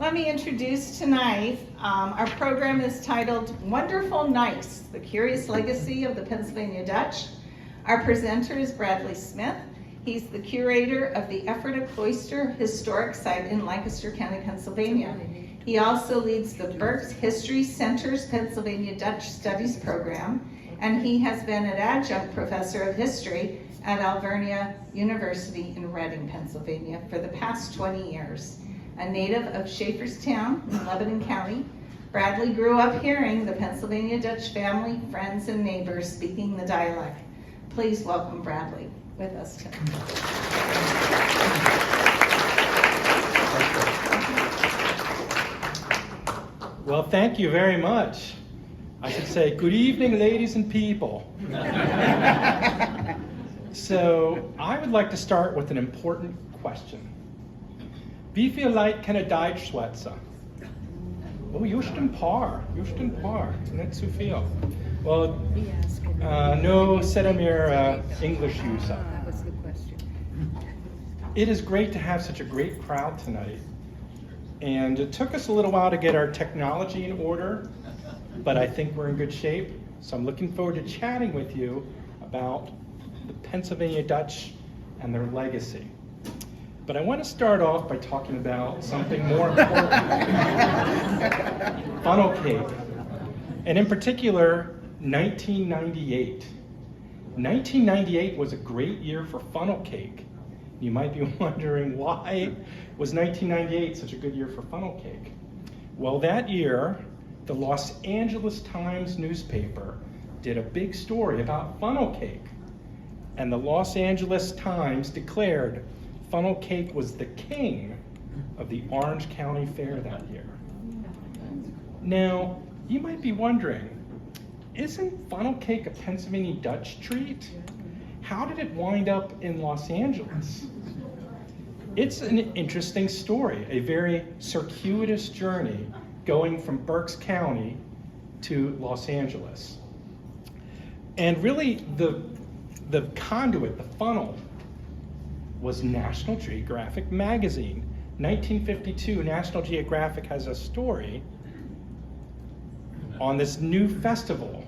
Let me introduce tonight, our program is titled Wonderful Nice, The Curious Legacy of the Pennsylvania Dutch. Our presenter is Bradley Smith. He's the curator of the Ephrata Cloister Historic Site in Lancaster County, Pennsylvania. He also leads the Berks History Center's Pennsylvania Dutch Studies program, and he has been an adjunct professor of history at Alvernia University in Reading, Pennsylvania for the past 20 years. A native of Schaefferstown in Lebanon County, Bradley grew up hearing the Pennsylvania Dutch family, friends, and neighbors speaking the dialect. Please welcome Bradley with us tonight. Well, thank you very much. I should say, good evening, ladies and people. So, I would like to start with an important question. Wie viel Leid kann Deutsch schwätzen? Oh, just ein paar, nicht zu viel. Well, no Sedamir English use. That was the question. It is great to have such a great crowd tonight. And it took us a little while to get our technology in order, but I think we're in good shape. So I'm looking forward to chatting with you about the Pennsylvania Dutch and their legacy. But I want to start off by talking about something more important. Funnel cake. And in particular, 1998. 1998 was a great year for funnel cake. You might be wondering, why was 1998 such a good year for funnel cake? Well, that year, the Los Angeles Times newspaper did a big story about funnel cake. And the Los Angeles Times declared funnel cake was the king of the Orange County Fair that year. Now, you might be wondering, isn't funnel cake a Pennsylvania Dutch treat? How did it wind up in Los Angeles? It's an interesting story, a very circuitous journey going from Berks County to Los Angeles. And really, the conduit, the funnel, was National Geographic magazine. 1952, National Geographic has a story on this new festival,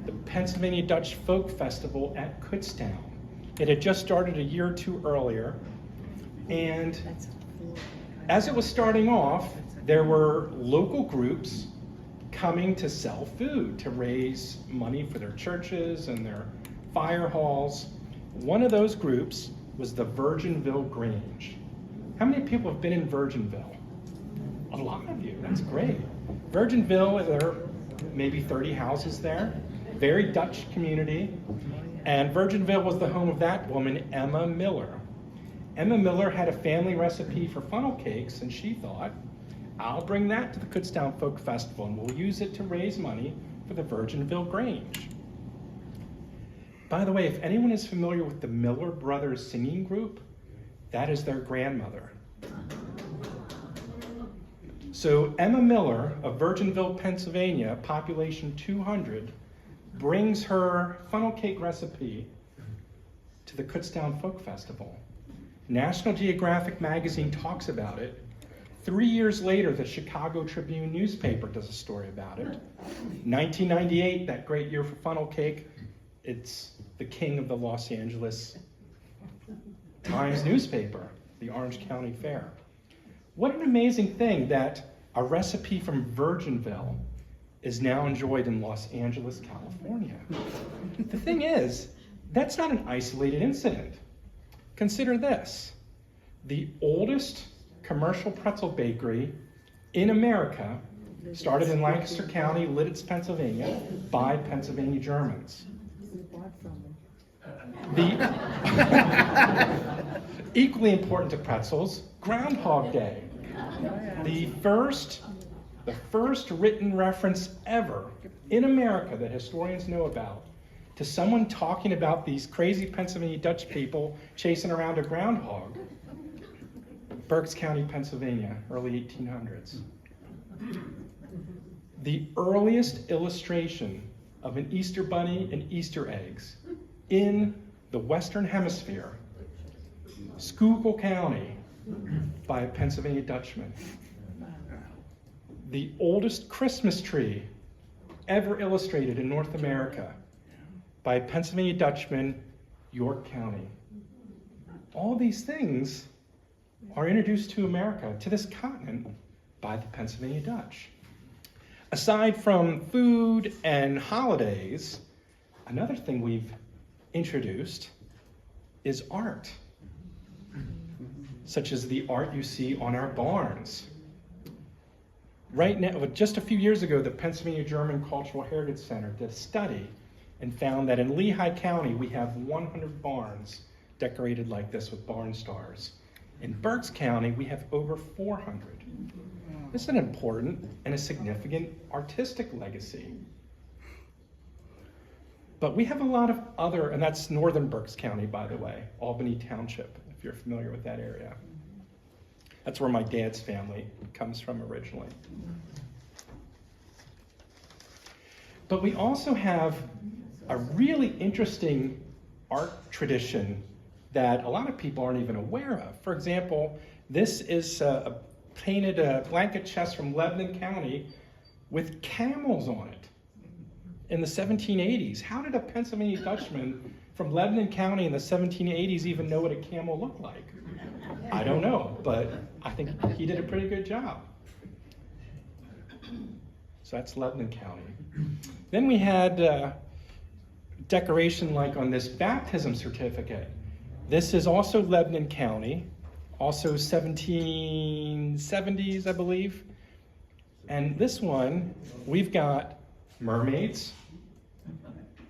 the Pennsylvania Dutch Folk Festival at Kutztown. It had just started a year or two earlier, and as it was starting off, there were local groups coming to sell food to raise money for their churches and their fire halls. One of those groups was the Virginville Grange. How many people have been in Virginville? A lot of you, that's great. Virginville, there are maybe 30 houses there, very Dutch community, and Virginville was the home of that woman, Emma Miller. Emma Miller had a family recipe for funnel cakes, and she thought, I'll bring that to the Kutztown Folk Festival, and we'll use it to raise money for the Virginville Grange. By the way, if anyone is familiar with the Miller Brothers singing group, that is their grandmother. So Emma Miller of Virginville, Pennsylvania, population 200, brings her funnel cake recipe to the Kutztown Folk Festival. National Geographic magazine talks about it. 3 years later, the Chicago Tribune newspaper does a story about it. 1998, that great year for funnel cake, it's the king of the Los Angeles Times newspaper, the Orange County Fair. What an amazing thing that a recipe from Virginville is now enjoyed in Los Angeles, California. The thing is, that's not an isolated incident. Consider this. The oldest commercial pretzel bakery in America started in Lancaster County, Lidditz, Pennsylvania, by Pennsylvania Germans. The equally important to pretzels, Groundhog Day. The first written reference ever in America that historians know about to someone talking about these crazy Pennsylvania Dutch people chasing around a groundhog. Berks County, Pennsylvania, early 1800s. The earliest illustration of an Easter bunny and Easter eggs in the Western Hemisphere, Schuylkill County, by a Pennsylvania Dutchman. the oldest Christmas tree ever illustrated in North America by a Pennsylvania Dutchman, York County. All these things are introduced to America, to this continent, by the Pennsylvania Dutch. Aside from food and holidays, another thing we've introduced is art, such as the art you see on our barns. Right now, just a few years ago, the Pennsylvania German Cultural Heritage Center did a study and found that in Lehigh County, we have 100 barns decorated like this with barn stars. In Berks County, we have over 400. This is an important and a significant artistic legacy. But we have a lot of other, and that's northern Berks County, by the way, Albany Township, if you're familiar with that area. That's where my dad's family comes from originally. But we also have a really interesting art tradition that a lot of people aren't even aware of. For example, this is a painted blanket chest from Lebanon County with camels on it in the 1780s. How did a Pennsylvania Dutchman from Lebanon County in the 1780s even know what a camel looked like? I don't know, but I think he did a pretty good job. So that's Lebanon County. Then we had decoration like on this baptism certificate. This is also Lebanon County, also 1770s, I believe. And this one, we've got mermaids,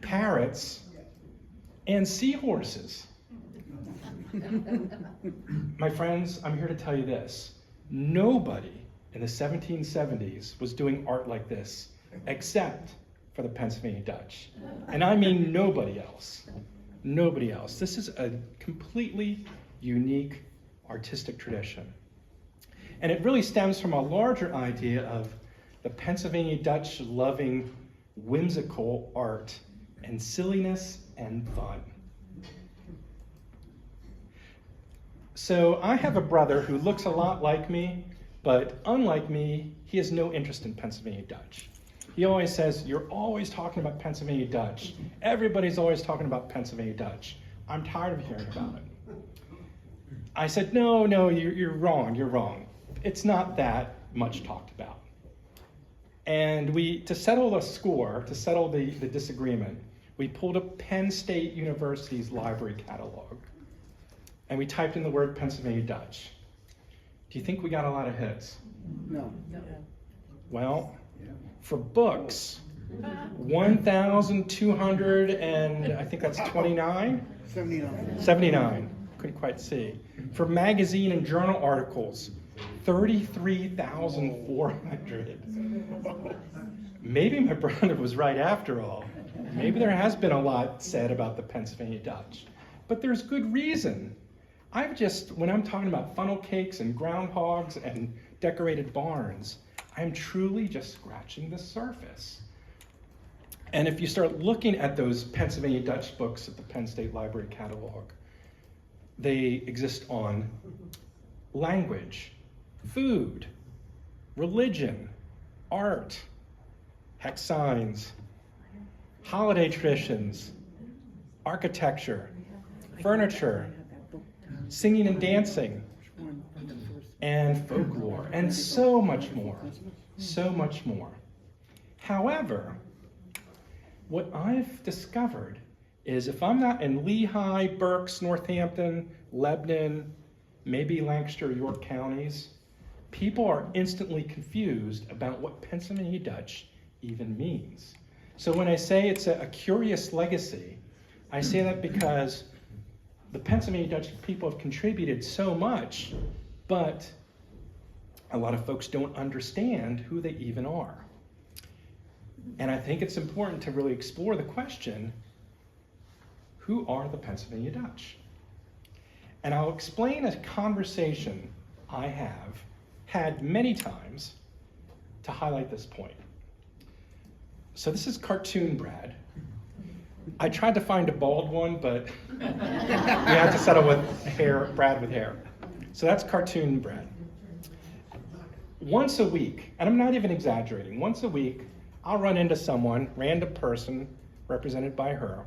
parrots, and seahorses. My friends, I'm here to tell you this. Nobody in the 1770s was doing art like this, except for the Pennsylvania Dutch. And I mean nobody else. Nobody else. This is a completely unique artistic tradition. And it really stems from a larger idea of the Pennsylvania Dutch loving whimsical art and silliness and fun. So I have a brother who looks a lot like me, but unlike me, he has no interest in Pennsylvania Dutch. He always says, "You're always talking about Pennsylvania Dutch. Everybody's always talking about Pennsylvania Dutch. I'm tired of hearing about it." I said, no, you're wrong, you're wrong. It's not that much talked about. And to settle the score, to settle the disagreement, we pulled up Penn State University's library catalog. And we typed in the word Pennsylvania Dutch. Do you think we got a lot of hits? No. Well, for books, 1,200 and I think that's 29? 79. 79, couldn't quite see. For magazine and journal articles, 33,400. Maybe my brother was right after all. Maybe there has been a lot said about the Pennsylvania Dutch, but there's good reason. When I'm talking about funnel cakes and groundhogs and decorated barns, I'm truly just scratching the surface. And if you start looking at those Pennsylvania Dutch books at the Penn State Library catalog, they exist on language, food, religion, art, hex signs, holiday traditions, architecture, furniture, singing and dancing, and folklore, and so much more, so much more. However, what I've discovered is if I'm not in Lehigh, Berks, Northampton, Lebanon, maybe Lancaster, York counties, people are instantly confused about what Pennsylvania Dutch even means. So when I say it's a curious legacy, I say that because the Pennsylvania Dutch people have contributed so much, but a lot of folks don't understand who they even are. And I think it's important to really explore the question, who are the Pennsylvania Dutch? And I'll explain a conversation I have had many times to highlight this point. So this is cartoon Brad. I tried to find a bald one, but we had to settle with hair, Brad with hair. So that's cartoon Brad. once a week, and I'm not even exaggerating, once a week, I'll run into someone, random person, represented by her,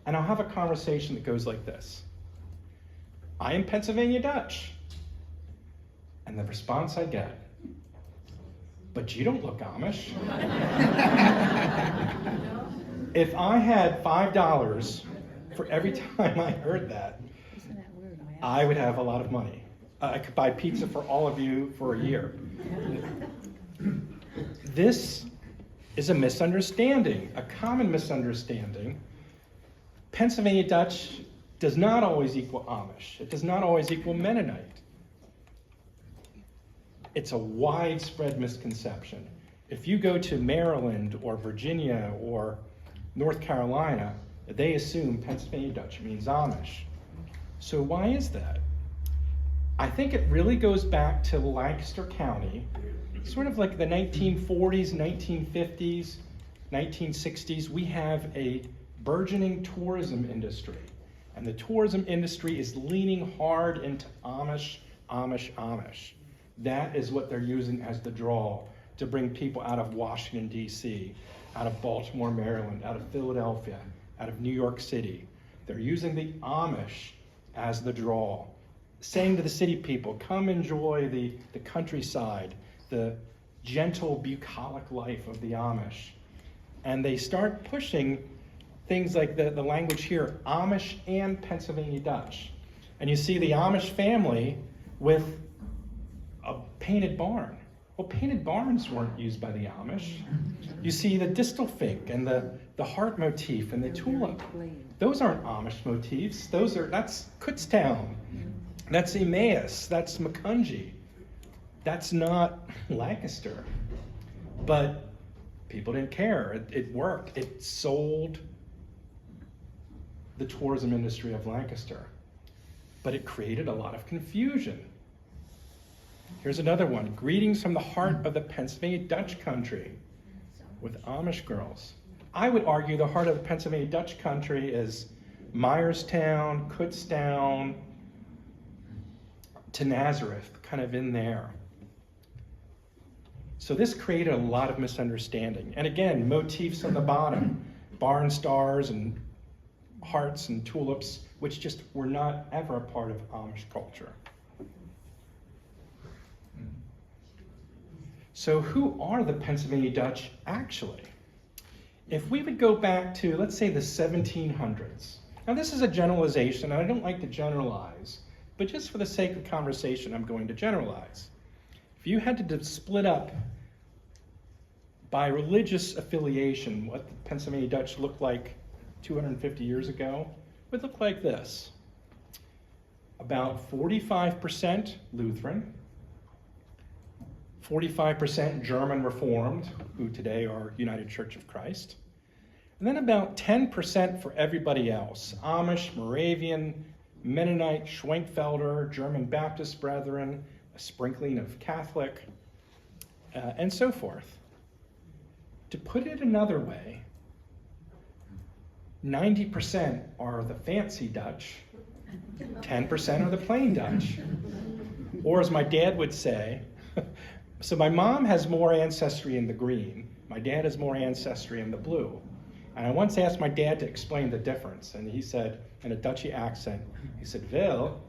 and I'll have a conversation that goes like this. I am Pennsylvania Dutch. And the response I get, but you don't look Amish. If I had $5 for every time I heard that, I would have a lot of money. I could buy pizza for all of you for a year. This is a misunderstanding, a common misunderstanding. Pennsylvania Dutch does not always equal Amish. It does not always equal Mennonite. It's a widespread misconception. If you go to Maryland or Virginia or North Carolina, they assume Pennsylvania Dutch means Amish. So why is that? I think it really goes back to Lancaster County, sort of like the 1940s, 1950s, 1960s. We have a burgeoning tourism industry, and the tourism industry is leaning hard into Amish, Amish, Amish. That is what they're using as the draw to bring people out of Washington, D.C., out of Baltimore, Maryland, out of Philadelphia, out of New York City. They're using the Amish as the draw, saying to the city people, come enjoy the countryside, the gentle, bucolic life of the Amish. And they start pushing things like the language here, Amish and Pennsylvania Dutch. And you see the Amish family with a painted barn. Well, painted barns weren't used by the Amish. You see the distelfink and the heart motif and the tulip. Those aren't Amish motifs. That's Kutztown. That's Emmaus. That's Macungie. That's not Lancaster. But people didn't care. It worked. It sold the tourism industry of Lancaster. But it created a lot of confusion. Here's another one. Greetings from the heart of the Pennsylvania Dutch country with Amish girls. I would argue the heart of the Pennsylvania Dutch country is Myerstown, Kutztown, to Nazareth, kind of in there. So this created a lot of misunderstanding. And again, motifs on the bottom, barn stars and hearts and tulips, which just were not ever a part of Amish culture. So who are the Pennsylvania Dutch actually? If we would go back to, let's say, the 1700s. Now this is a generalization, and I don't like to generalize, but just for the sake of conversation, I'm going to generalize. If you had to split up by religious affiliation what the Pennsylvania Dutch looked like 250 years ago, it would look like this. About 45% Lutheran, 45% German Reformed, who today are United Church of Christ, and then about 10% for everybody else, Amish, Moravian, Mennonite, Schwenkfelder, German Baptist Brethren, a sprinkling of Catholic, and so forth. To put it another way, 90% are the fancy Dutch, 10% are the plain Dutch. Or as my dad would say, so my mom has more ancestry in the green, my dad has more ancestry in the blue. And I once asked my dad to explain the difference, and he said, in a Dutchy accent, he said, "Well,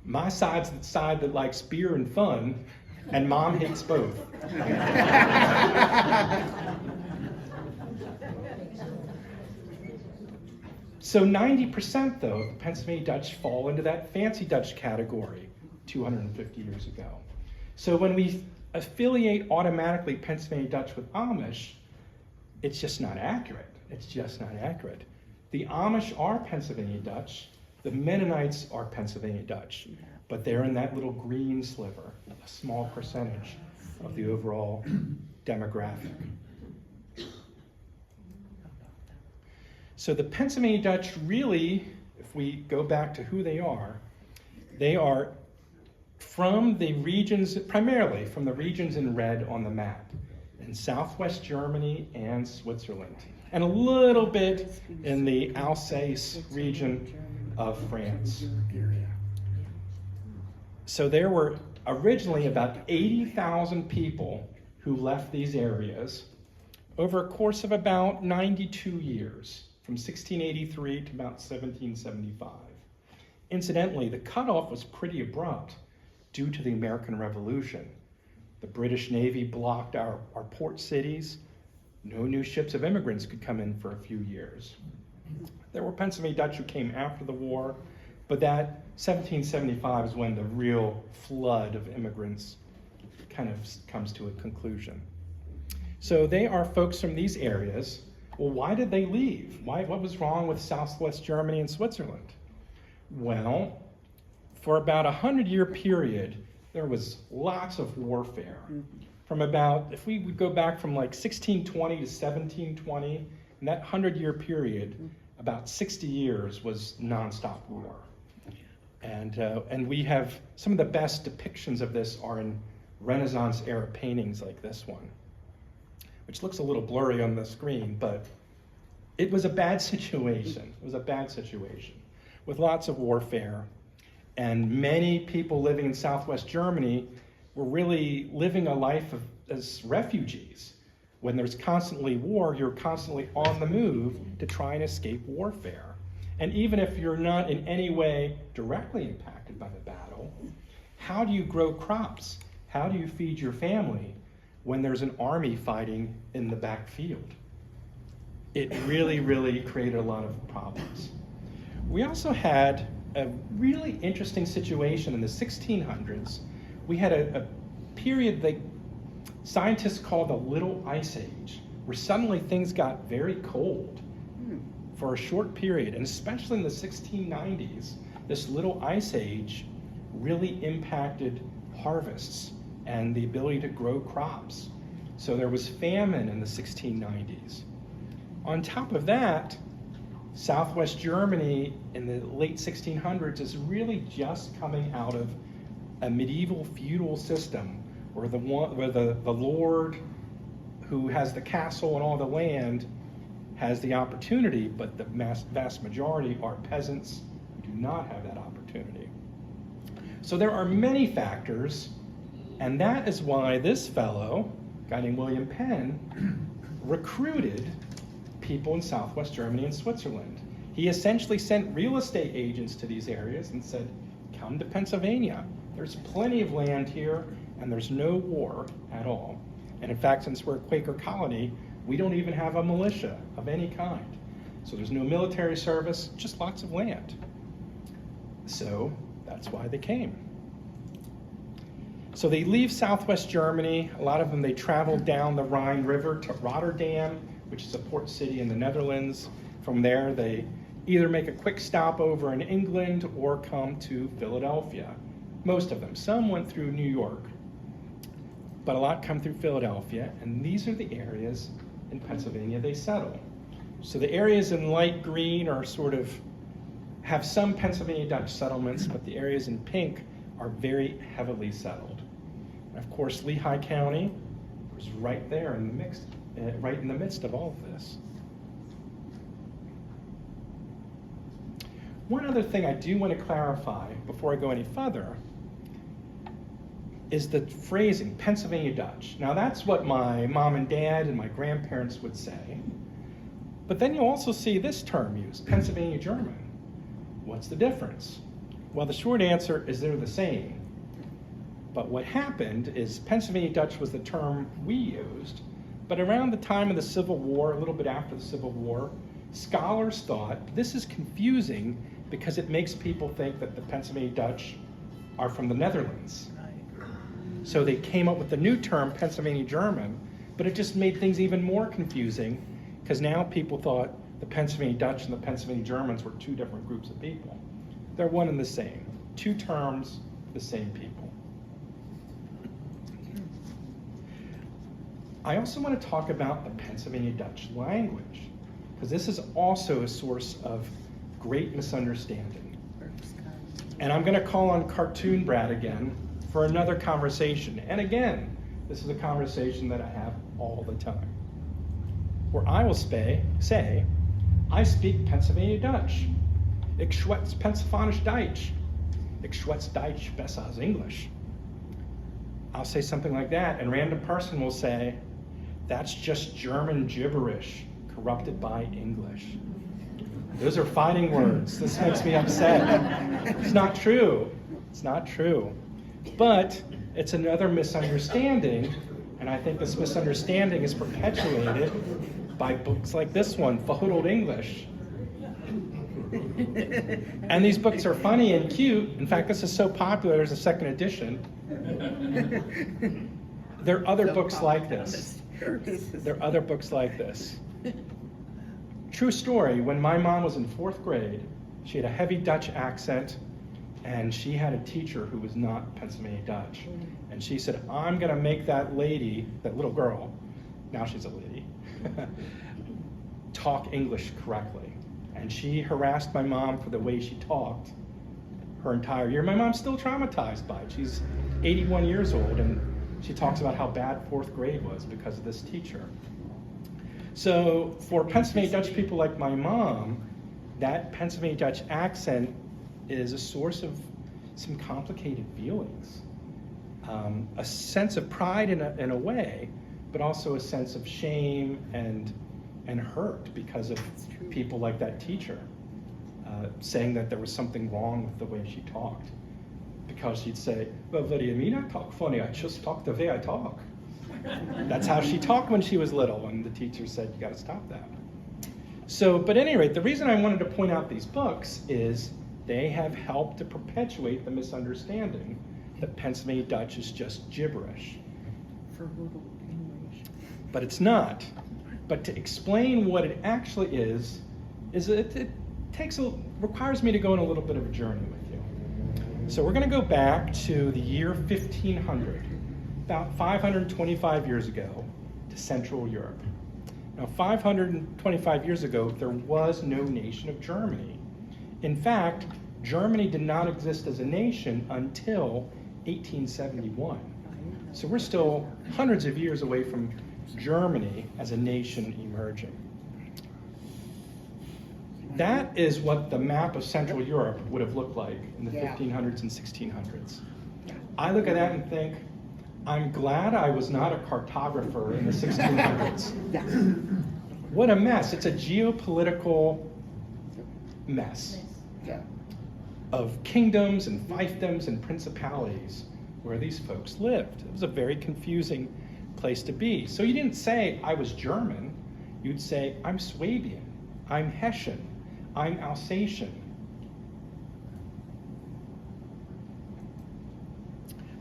my side's the side that likes beer and fun, and mom hates both." So 90% though, of the Pennsylvania Dutch fall into that fancy Dutch category 250 years ago. So when we affiliate automatically Pennsylvania Dutch with Amish, it's just not accurate. It's just not accurate. The Amish are Pennsylvania Dutch. The Mennonites are Pennsylvania Dutch. But they're in that little green sliver, a small percentage of the overall demographic. So the Pennsylvania Dutch really, if we go back to who they are from the regions, primarily from the regions in red on the map, in southwest Germany and Switzerland, and a little bit in the Alsace region of France. So there were Originally, about 80,000 people who left these areas over a course of about 92 years, from 1683 to about 1775. Incidentally, the cutoff was pretty abrupt due to the American Revolution. The British Navy blocked our port cities. No new ships of immigrants could come in for a few years. There were Pennsylvania Dutch who came after the war, but that 1775 is when the real flood of immigrants kind of comes to a conclusion. So they are folks from these areas. Well, why did they leave? What was wrong with Southwest Germany and Switzerland? Well, for about 100-year period, there was lots of warfare. From about, if we would go back from like 1620 to 1720, in that 100-year period, about 60 years was nonstop war. And we have some of the best depictions of this are in Renaissance era paintings like this one, which looks a little blurry on the screen, but it was a bad situation. It was a bad situation with lots of warfare. And many people living in Southwest Germany were really living a life as refugees. When there's constantly war, you're constantly on the move to try and escape warfare. And even if you're not in any way directly impacted by the battle, how do you grow crops? How do you feed your family when there's an army fighting in the back field? It really, really created a lot of problems. We also had a really interesting situation in the 1600s. We had a period that scientists call the Little Ice Age, where suddenly things got very cold for a short period, and especially in the 1690s, this Little Ice Age really impacted harvests and the ability to grow crops. So there was famine in the 1690s. On top of that, Southwest Germany in the late 1600s is really just coming out of a medieval feudal system where the lord who has the castle and all the land has the opportunity, but the vast majority are peasants who do not have that opportunity. So there are many factors, and that is why this fellow, a guy named William Penn, recruited people in Southwest Germany and Switzerland. He essentially sent real estate agents to these areas and said, come to Pennsylvania. There's plenty of land here, and there's no war at all. And in fact, since we're a Quaker colony, we don't even have a militia of any kind. So there's no military service, just lots of land. So that's why they came. So they leave Southwest Germany. A lot of them, they travel down the Rhine River to Rotterdam, which is a port city in the Netherlands. From there, they either make a quick stop over in England or come to Philadelphia. Most of them. Some went through New York, but a lot come through Philadelphia, and these are the areas in Pennsylvania they settle. So the areas in light green are have some Pennsylvania Dutch settlements, but the areas in pink are very heavily settled. And of course, Lehigh County was right there in the mix, right in the midst of all of this. One other thing I do want to clarify before I go any further is the phrasing, Pennsylvania Dutch. Now that's what my mom and dad and my grandparents would say. But then you also see this term used, Pennsylvania German. What's the difference? Well, the short answer is they're the same. But what happened is Pennsylvania Dutch was the term we used, but around the time of the Civil War, a little bit after the Civil War, scholars thought this is confusing because it makes people think that the Pennsylvania Dutch are from the Netherlands. So they came up with the new term, Pennsylvania German, but it just made things even more confusing because now people thought the Pennsylvania Dutch and the Pennsylvania Germans were two different groups of people. They're one and the same. Two terms, the same people. I also want to talk about the Pennsylvania Dutch language, because this is also a source of great misunderstanding. And I'm going to call on Cartoon Brad again for another conversation. And again, this is a conversation that I have all the time, where I will say, I speak Pennsylvania Dutch. Ik schwätz Pennsylvanisch Deutsch. Ik schwätz Deutsch besser als English. I'll say something like that, and a random person will say, that's just German gibberish corrupted by English. Those are fighting words. This makes me upset. It's not true. It's not true. But it's another misunderstanding, and I think this misunderstanding is perpetuated by books like this one, Verhuddled English. And these books are funny and cute. In fact, this is so popular, there's a second edition. There are other books like this. There are other books like this. True story, when my mom was in 4th grade, she had a heavy Dutch accent, and she had a teacher who was not Pennsylvania Dutch. And she said, I'm gonna make that lady, that little girl, now she's a lady, talk English correctly. And she harassed my mom for the way she talked her entire year. My mom's still traumatized by it. She's 81 years old, and she talks about how bad 4th grade was because of this teacher. So for Pennsylvania Dutch people like my mom, that Pennsylvania Dutch accent is a source of some complicated feelings. A sense of pride in a way, but also a sense of shame and hurt because of people like that teacher saying that there was something wrong with the way she talked. Because she'd say, well, what do you mean I talk funny? I just talk the way I talk. That's how she talked when she was little, and the teacher said, you gotta stop that. So, but at any rate, the reason I wanted to point out these books is they have helped to perpetuate the misunderstanding that Pennsylvania Dutch is just gibberish. But it's not. But to explain what it actually is it requires me to go on a little bit of a journey with you. So we're going to go back to the year 1500, about 525 years ago, to Central Europe. Now, 525 years ago, there was no nation of Germany. In fact, Germany did not exist as a nation until 1871. So we're still hundreds of years away from Germany as a nation emerging. That is what the map of Central Europe would have looked like in the 1500s and 1600s. I look at that and think, I'm glad I was not a cartographer in the 1600s. What a mess. It's a geopolitical mess of kingdoms and fiefdoms and principalities where these folks lived. It was a very confusing place to be. So you didn't say, I was German. You'd say, I'm Swabian, I'm Hessian, I'm Alsatian.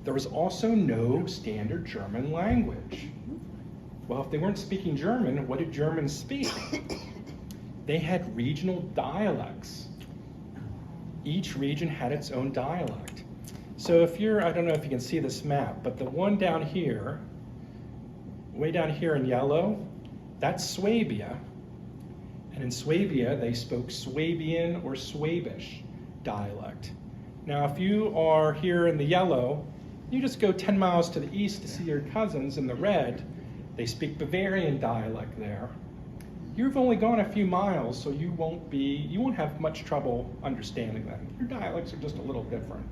There was also no standard German language. Well, if they weren't speaking German, what did Germans speak? They had regional dialects. Each region had its own dialect. So if I don't know if you can see this map, but the one down here, way down here in yellow, that's Swabia. And in Swabia, they spoke Swabian or Swabish dialect. Now, if you are here in the yellow, you just go 10 miles to the east to see your cousins in the red. They speak Bavarian dialect there. You've only gone a few miles, so you won't have much trouble understanding them. Your dialects are just a little different.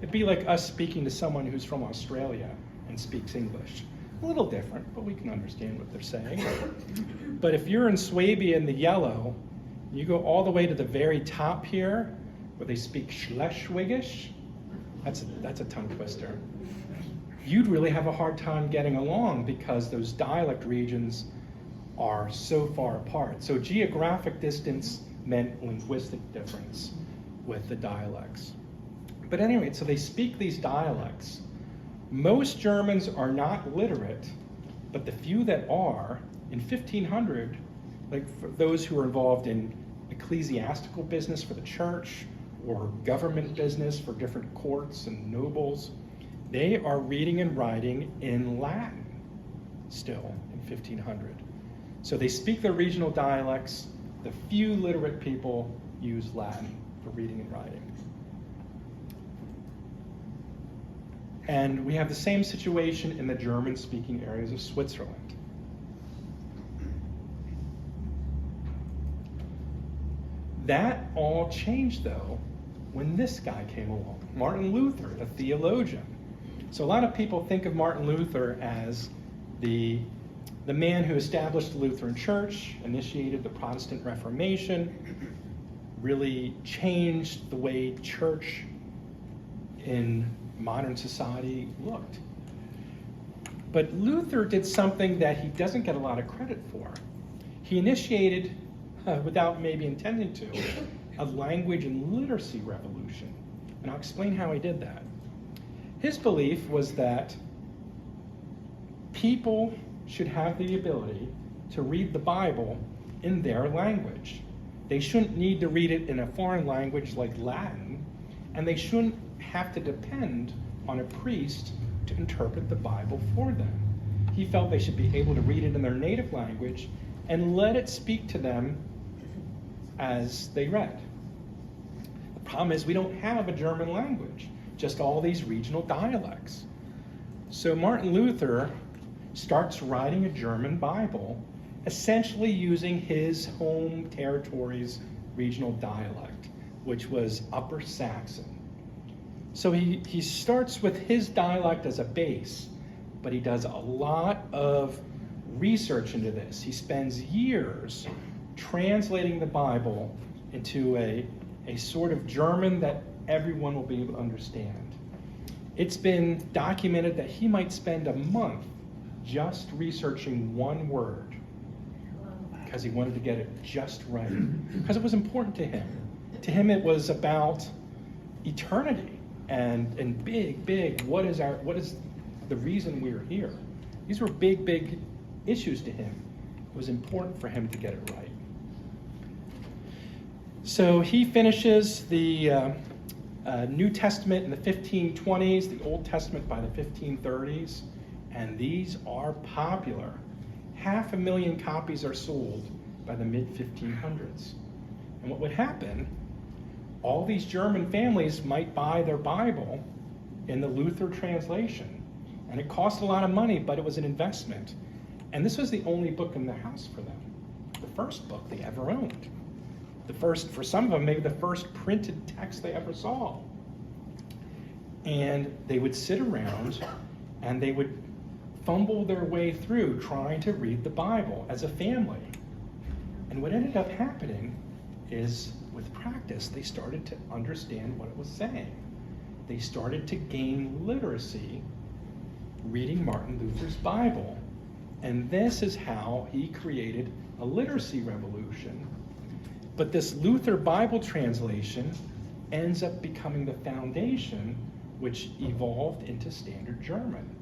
It'd be like us speaking to someone who's from Australia and speaks English. A little different, but we can understand what they're saying. But if you're in Swabia in the yellow, you go all the way to the very top here, where they speak Schleswigisch. That's a tongue twister. You'd really have a hard time getting along because those dialect regions are so far apart. So geographic distance meant linguistic difference with the dialects. But anyway, so they speak these dialects. Most Germans are not literate, but the few that are, in 1500, like for those who are involved in ecclesiastical business for the church or government business for different courts and nobles, they are reading and writing in Latin still in 1500. So they speak their regional dialects. The few literate people use Latin for reading and writing. And we have the same situation in the German-speaking areas of Switzerland. That all changed, though, when this guy came along, Martin Luther, the theologian. So a lot of people think of Martin Luther as the man who established the Lutheran Church, initiated the Protestant Reformation, really changed the way church in modern society looked. But Luther did something that he doesn't get a lot of credit for. He initiated, without maybe intending to, a language and literacy revolution. And I'll explain how he did that. His belief was that people should have the ability to read the Bible in their language. They shouldn't need to read it in a foreign language like Latin, and they shouldn't have to depend on a priest to interpret the Bible for them. He felt they should be able to read it in their native language and let it speak to them as they read. The problem is we don't have a German language, just all these regional dialects. So Martin Luther starts writing a German Bible, essentially using his home territory's regional dialect, which was Upper Saxon. So he starts with his dialect as a base, but he does a lot of research into this. He spends years translating the Bible into a sort of German that everyone will be able to understand. It's been documented that he might spend a month just researching one word because he wanted to get it just right, because it was important to him. To him, it was about eternity and big. What is the reason we're here? These were big issues to him. It was important for him to get it right. So he finishes the New Testament in the 1520s, the Old Testament by the 1530s, and these are popular. 500,000 copies are sold by the mid-1500s. And what would happen, all these German families might buy their Bible in the Luther translation. And it cost a lot of money, but it was an investment. And this was the only book in the house for them. The first book they ever owned. The first, for some of them, maybe the first printed text they ever saw. And they would sit around and they would fumble their way through trying to read the Bible as a family. And what ended up happening is, with practice, they started to understand what it was saying. They started to gain literacy reading Martin Luther's Bible. And this is how he created a literacy revolution. But this Luther Bible translation ends up becoming the foundation which evolved into Standard German.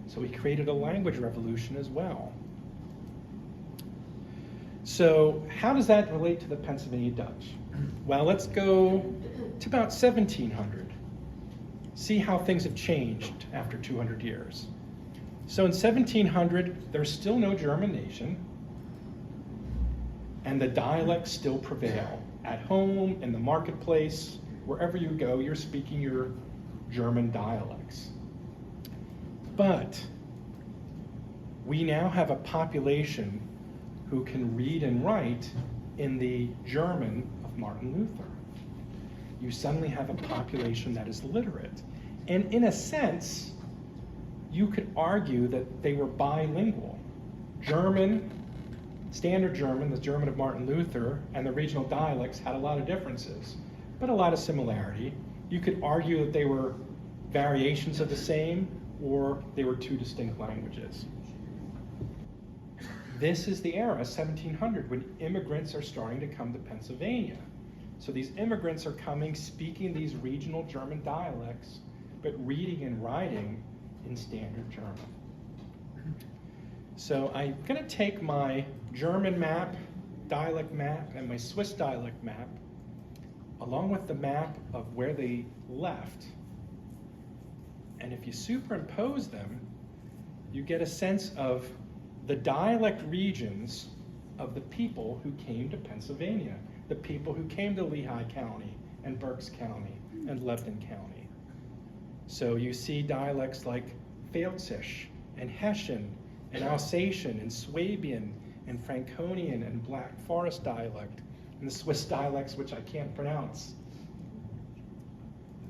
So he created a language revolution as well. So how does that relate to the Pennsylvania Dutch? Well, let's go to about 1700. See how things have changed after 200 years. So in 1700, there's still no German nation, and the dialects still prevail. At home, in the marketplace, wherever you go, you're speaking your German dialects. But we now have a population who can read and write in the German of Martin Luther. You suddenly have a population that is literate. And in a sense, you could argue that they were bilingual. German, Standard German, the German of Martin Luther, and the regional dialects had a lot of differences, but a lot of similarity. You could argue that they were variations of the same, or they were two distinct languages. This is the era, 1700, when immigrants are starting to come to Pennsylvania. So these immigrants are coming, speaking these regional German dialects, but reading and writing in Standard German. So I'm going to take my German map, dialect map, and my Swiss dialect map, along with the map of where they left. And if you superimpose them, you get a sense of the dialect regions of the people who came to Pennsylvania, the people who came to Lehigh County and Berks County and Lebanon County. So you see dialects like Pfälzisch and Hessian and Alsatian and Swabian and Franconian and Black Forest dialect and the Swiss dialects, which I can't pronounce.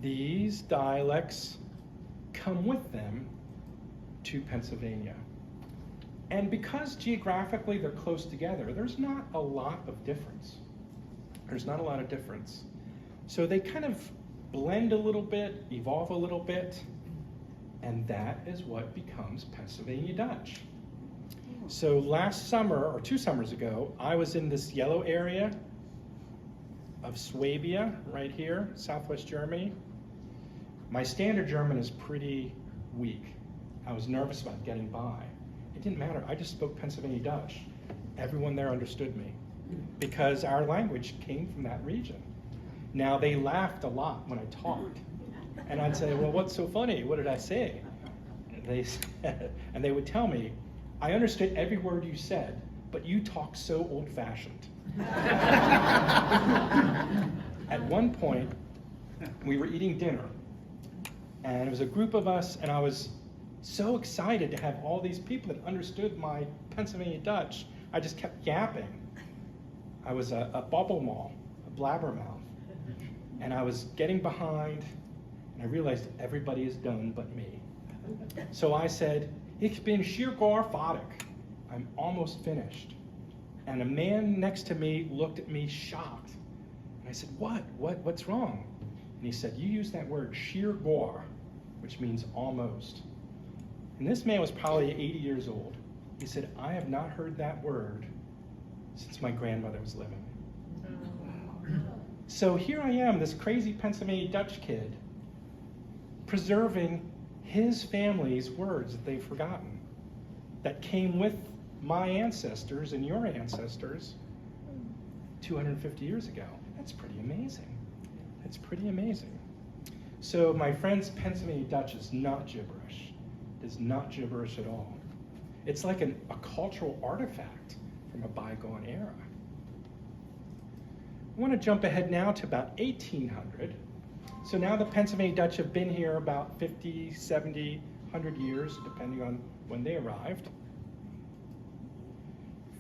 These dialects come with them to Pennsylvania. And because geographically they're close together, there's not a lot of difference. There's not a lot of difference. So they kind of blend a little bit, evolve a little bit, and that is what becomes Pennsylvania Dutch. So last summer, or 2 summers ago, I was in this yellow area of Swabia, right here, southwest Germany. My standard German is pretty weak. I was nervous about getting by. It didn't matter, I just spoke Pennsylvania Dutch. Everyone there understood me because our language came from that region. Now, they laughed a lot when I talked. And I'd say, well, what's so funny? What did I say? And they would tell me, I understood every word you said, but you talk so old-fashioned. At one point, we were eating dinner, and it was a group of us, and I was so excited to have all these people that understood my Pennsylvania Dutch. I just kept yapping. I was a bobblemaw, a blabbermouth, and I was getting behind, and I realized everybody is done but me. So I said, "Ich bin schier gar fertig." I'm almost finished. And a man next to me looked at me shocked. And I said, what's wrong? And he said, you use that word schier gar, which means almost. And this man was probably 80 years old. He said, I have not heard that word since my grandmother was living. So here I am, this crazy Pennsylvania Dutch kid, preserving his family's words that they've forgotten, that came with my ancestors and your ancestors 250 years ago. That's pretty amazing. That's pretty amazing. So my friends, Pennsylvania Dutch is not gibberish. It is not gibberish at all. It's like a cultural artifact from a bygone era. I want to jump ahead now to about 1800. So now the Pennsylvania Dutch have been here about 50, 70, 100 years, depending on when they arrived.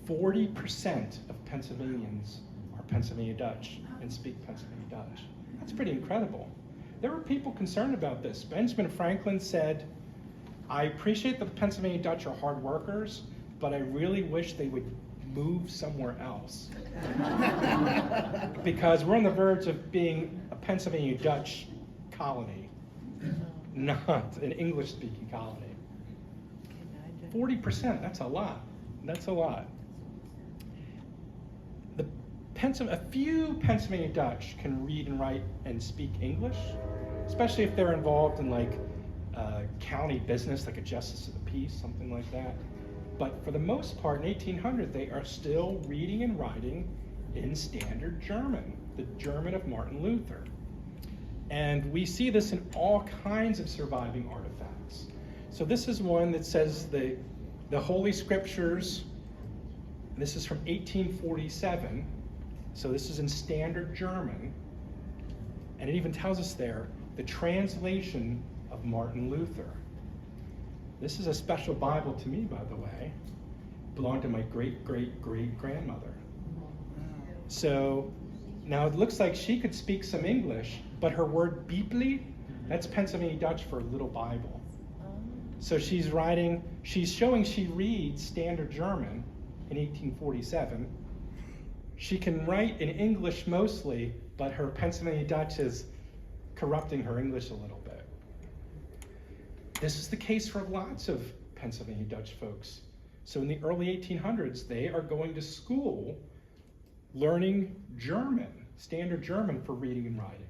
40% of Pennsylvanians are Pennsylvania Dutch and speak Pennsylvania Dutch. That's pretty incredible. There were people concerned about this. Benjamin Franklin said, I appreciate that the Pennsylvania Dutch are hard workers, but I really wish they would move somewhere else. Because we're on the verge of being a Pennsylvania Dutch colony, not an English-speaking colony. 40%, that's a lot. That's a lot. A few Pennsylvania Dutch can read and write and speak English, especially if they're involved in like county business, like a justice of the peace, something like that. But for the most part, in 1800, they are still reading and writing in standard German, the German of Martin Luther. And we see this in all kinds of surviving artifacts. So this is one that says the Holy Scriptures. This is from 1847. So this is in standard German. And it even tells us there, the translation of Martin Luther. This is a special Bible to me, by the way. It belonged to my great-great-great-grandmother. So now it looks like she could speak some English, but her word Bibli, that's Pennsylvania Dutch for little Bible. So she's showing she reads standard German in 1847. She can write in English mostly, but her Pennsylvania Dutch is corrupting her English a little bit. This is the case for lots of Pennsylvania Dutch folks. So in the early 1800s, they are going to school learning German, standard German for reading and writing.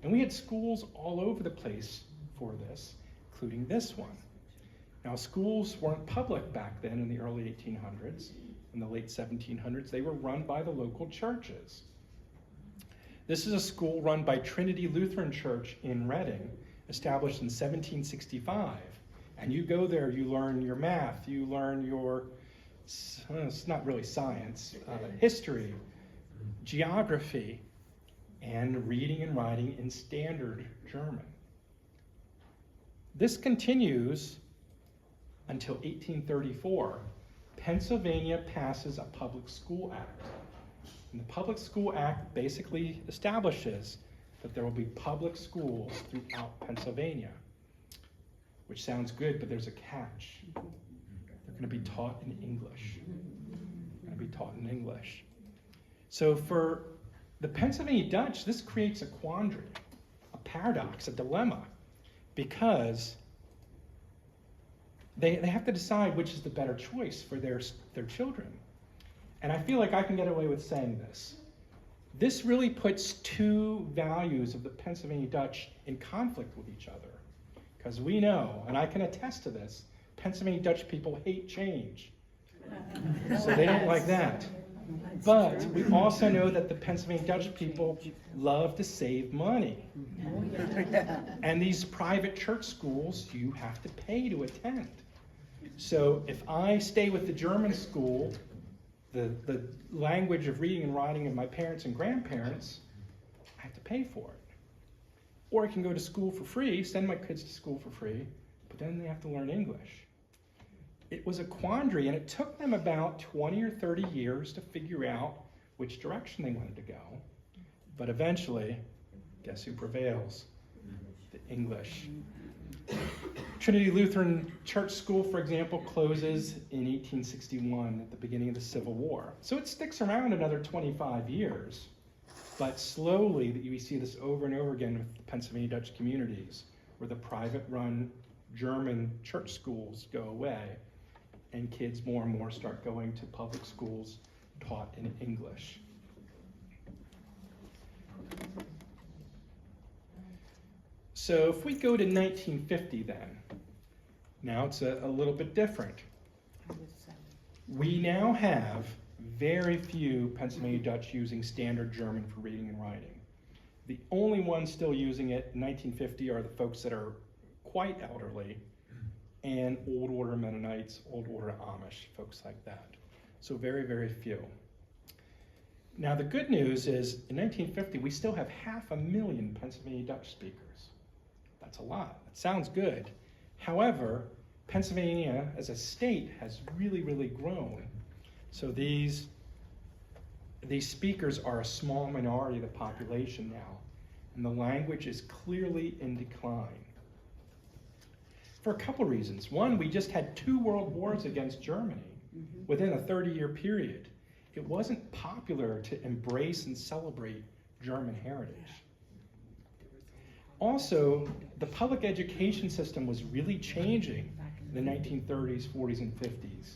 And we had schools all over the place for this, including this one. Now, schools weren't public back then in the early 1800s. In the late 1700s, they were run by the local churches. This is a school run by Trinity Lutheran Church in Reading, established in 1765. And you go there, you learn your math, you learn your, it's not really science, history, geography, and reading and writing in standard German. This continues until 1834. Pennsylvania passes a Public School Act. And the Public School Act basically establishes that there will be public schools throughout Pennsylvania. which sounds good, but there's a catch. They're going to be taught in English. They're going to be taught in English. So for the Pennsylvania Dutch, this creates a quandary, a paradox, a dilemma, because they have to decide which is the better choice for their children. And I feel like I can get away with saying this. This really puts two values of the Pennsylvania Dutch in conflict with each other. Because we know, and I can attest to this, Pennsylvania Dutch people hate change. So they don't like that. But we also know that the Pennsylvania Dutch people love to save money. And these private church schools, you have to pay to attend. So if I stay with the German school, the language of reading and writing of my parents and grandparents, I have to pay for it. Or I can go to school for free, send my kids to school for free, but then they have to learn English. It was a quandary, and it took them about 20 or 30 years to figure out which direction they wanted to go. But eventually, guess who prevails? The English. Trinity Lutheran Church School, for example, closes in 1861 at the beginning of the Civil War. So it sticks around another 25 years. But slowly, we see this over and over again with the Pennsylvania Dutch communities, where the private-run German church schools go away, and kids more and more start going to public schools taught in English. So if we go to 1950 then, now it's a little bit different. We now have very few Pennsylvania Dutch using standard German for reading and writing. The only ones still using it in 1950 are the folks that are quite elderly and Old Order Mennonites, Old Order Amish, folks like that. So very, very few. Now the good news is in 1950 we still have 500,000 Pennsylvania Dutch speakers. That's a lot. That sounds good. However, Pennsylvania as a state has really, really grown. So these speakers are a small minority of the population now, and the language is clearly in decline. For a couple reasons. One, we just had 2 world wars against Germany within a 30-year period. It wasn't popular to embrace and celebrate German heritage. Also, the public education system was really changing in the 1930s, 40s, and 50s.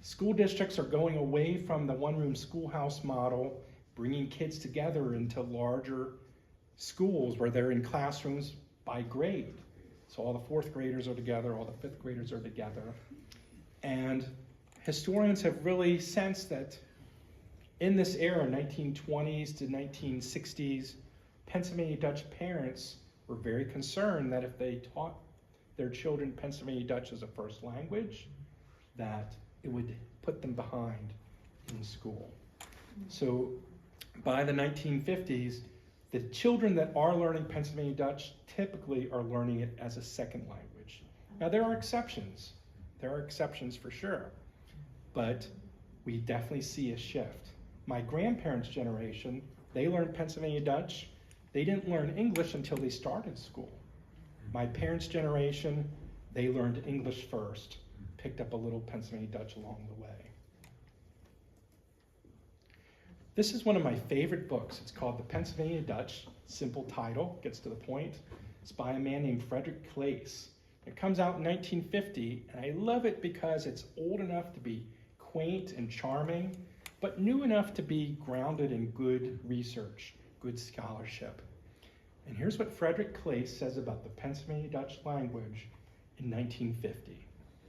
School districts are going away from the one-room schoolhouse model, bringing kids together into larger schools where they're in classrooms by grade. So all the 4th graders are together, all the 5th graders are together. And historians have really sensed that in this era, 1920s to 1960s, Pennsylvania Dutch parents were very concerned that if they taught their children Pennsylvania Dutch as a first language, that it would put them behind in school. So by the 1950s, the children that are learning Pennsylvania Dutch typically are learning it as a second language. Now there are exceptions. There are exceptions for sure. But we definitely see a shift. My grandparents' generation, they learned Pennsylvania Dutch. They didn't learn English until they started school. My parents' generation, they learned English first, picked up a little Pennsylvania Dutch along the way. This is one of my favorite books. It's called The Pennsylvania Dutch. Simple title, gets to the point. It's by a man named Frederick Cloister. It comes out in 1950, and I love it because it's old enough to be quaint and charming, but new enough to be grounded in good research, good scholarship. And here's what Frederick Cloister says about the Pennsylvania Dutch language in 1950.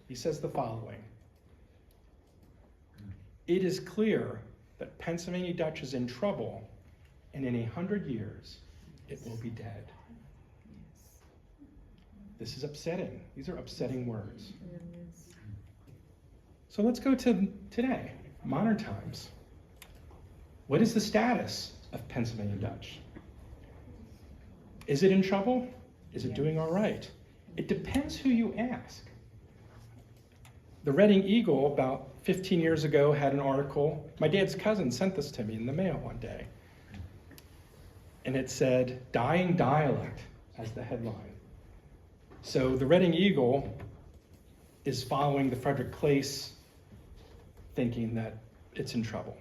He says the following: "It is clear that Pennsylvania Dutch is in trouble, and in 100 years, it will be dead." This is upsetting. These are upsetting words. So let's go to today, modern times. What is the status of Pennsylvania Dutch? Is it in trouble? Is it doing all right? It depends who you ask. The Reading Eagle, about 15 years ago, had an article. My dad's cousin sent this to me in the mail one day. And it said, "Dying Dialect," as the headline. So the Reading Eagle is following the Frederick Clace, thinking that it's in trouble.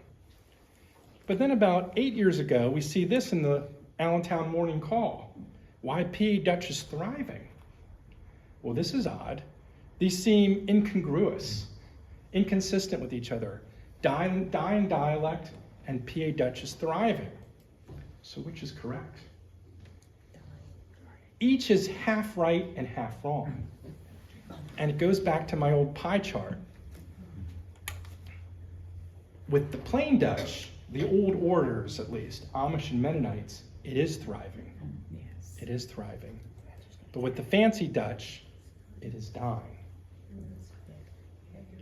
But then about 8 years ago, we see this in the Allentown Morning Call. Why PA Dutch is thriving. Well, this is odd. These seem incongruous, inconsistent with each other. Dying dialect and PA Dutch is thriving. So which is correct? Each is half right and half wrong. And it goes back to my old pie chart. With the plain Dutch, the old orders at least, Amish and Mennonites, it is thriving. Yes. It is thriving. But with the fancy Dutch, it is dying.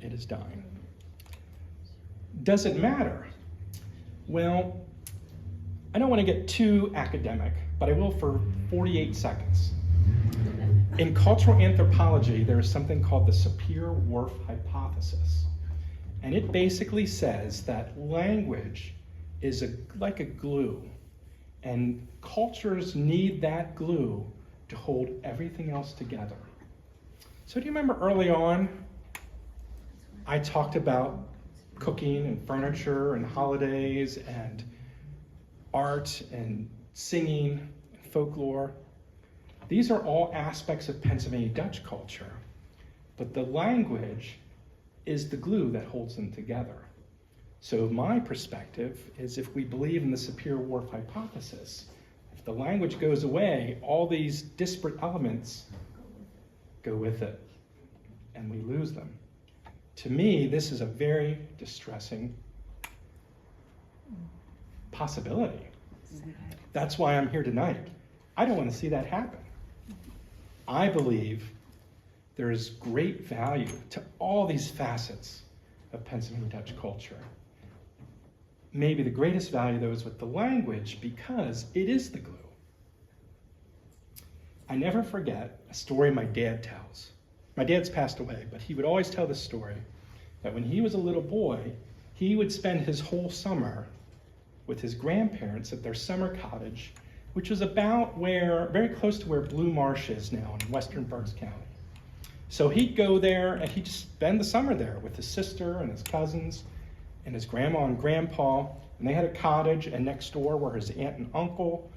It is dying. Does it matter? Well, I don't want to get too academic, but I will for 48 seconds. In cultural anthropology, there is something called the Sapir-Whorf hypothesis. And it basically says that language is like a glue, and cultures need that glue to hold everything else together. So do you remember early on, I talked about cooking and furniture and holidays and art and singing and folklore? These are all aspects of Pennsylvania Dutch culture, but the language is the glue that holds them together. So my perspective is, if we believe in the Sapir-Whorf hypothesis, if the language goes away, all these disparate elements go with it, and we lose them. To me, this is a very distressing possibility. That's why I'm here tonight. I don't want to see that happen. I believe there is great value to all these facets of Pennsylvania Dutch culture. Maybe the greatest value, though, is with the language, because it is the glue. I never forget a story my dad tells. My dad's passed away, but he would always tell this story that when he was a little boy, he would spend his whole summer with his grandparents at their summer cottage, which was about very close to where Blue Marsh is now in western Berks County. So he'd go there and he'd just spend the summer there with his sister and his cousins and his grandma and grandpa. And they had a cottage, and next door were his aunt and uncle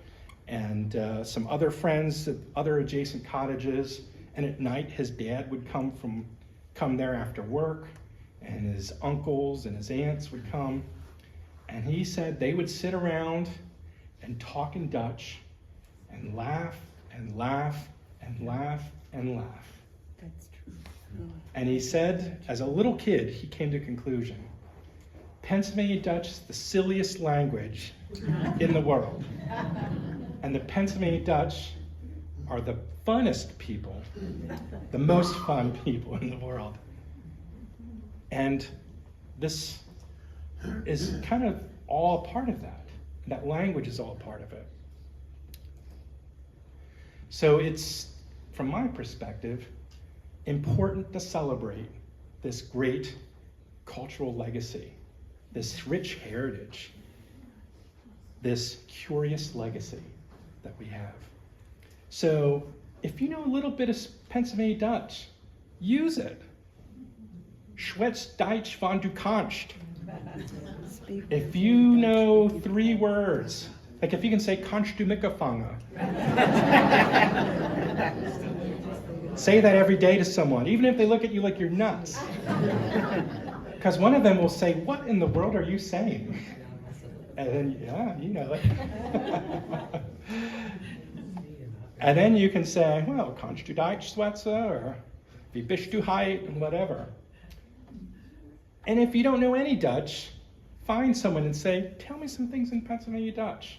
and some other friends at other adjacent cottages. And at night, his dad would come there after work, and his uncles and his aunts would come. And he said they would sit around and talk in Dutch and laugh and laugh and laugh and laugh. That's true. And he said, as a little kid, he came to a conclusion. Pennsylvania Dutch is the silliest language in the world. And the Pennsylvania Dutch are the funnest people, the most fun people in the world. And this is kind of all a part of that. That language is all a part of it. So it's, from my perspective, important to celebrate this great cultural legacy, this rich heritage, this curious legacy that we have. So if you know a little bit of Pennsylvania Dutch, use it. Schwetz Deutsch von du kannst. If you know 3 words, like if you can say kannst du mitgefangen, say that every day to someone, even if they look at you like you're nuts. Because one of them will say, what in the world are you saying? And then, yeah, you know it. And then you can say, well, kannst du Deutsch schwätzen, or wie bist du heit, and whatever. And if you don't know any Dutch, find someone and say, tell me some things in Pennsylvania Dutch.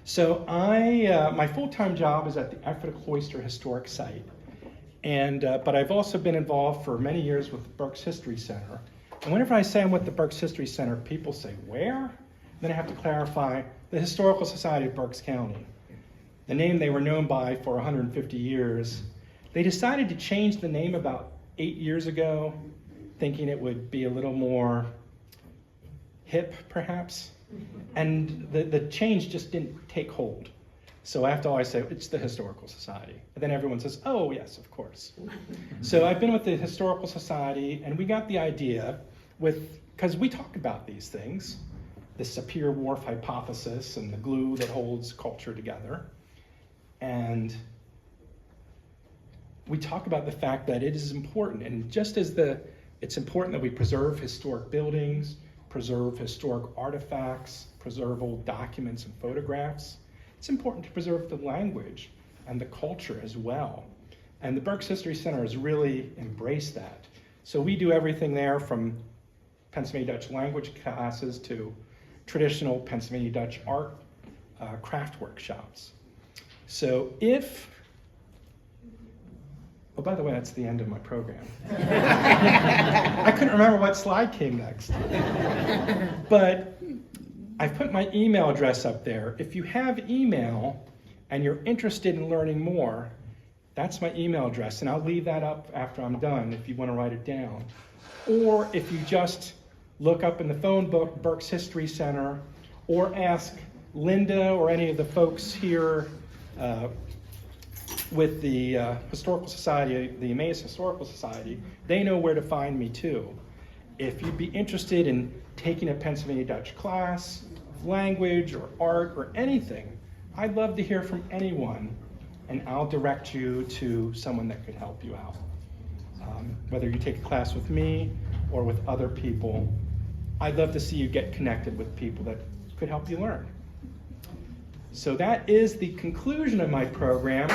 So my full-time job is at the Ephrata Cloister Historic Site. But I've also been involved for many years with the Berks History Center. And whenever I say I'm with the Berks History Center, people say, where? Then I have to clarify, the Historical Society of Berks County. The name they were known by for 150 years. They decided to change the name about 8 years ago, thinking it would be a little more hip, perhaps. And the change just didn't take hold. So after all, I say, it's the Historical Society. And then everyone says, oh, yes, of course. So I've been with the Historical Society, and we got the idea because we talk about these things, the Sapir-Whorf hypothesis and the glue that holds culture together. And we talk about the fact that it is important, and just as it's important that we preserve historic buildings, preserve historic artifacts, preserve old documents and photographs, it's important to preserve the language and the culture as well. And the Berks History Center has really embraced that. So we do everything there from Pennsylvania Dutch language classes to traditional Pennsylvania Dutch art craft workshops. So oh, by the way, that's the end of my program. I couldn't remember what slide came next. But I've put my email address up there. If you have email and you're interested in learning more, that's my email address, and I'll leave that up after I'm done if you want to write it down. Or if you just look up in the phone book, Berks History Center, or ask Linda or any of the folks here with the Historical Society, the Emmaus Historical Society, they know where to find me too. If you'd be interested in taking a Pennsylvania Dutch class, language or art or anything, I'd love to hear from anyone, and I'll direct you to someone that could help you out. Whether you take a class with me or with other people, I'd love to see you get connected with people that could help you learn. So that is the conclusion of my program.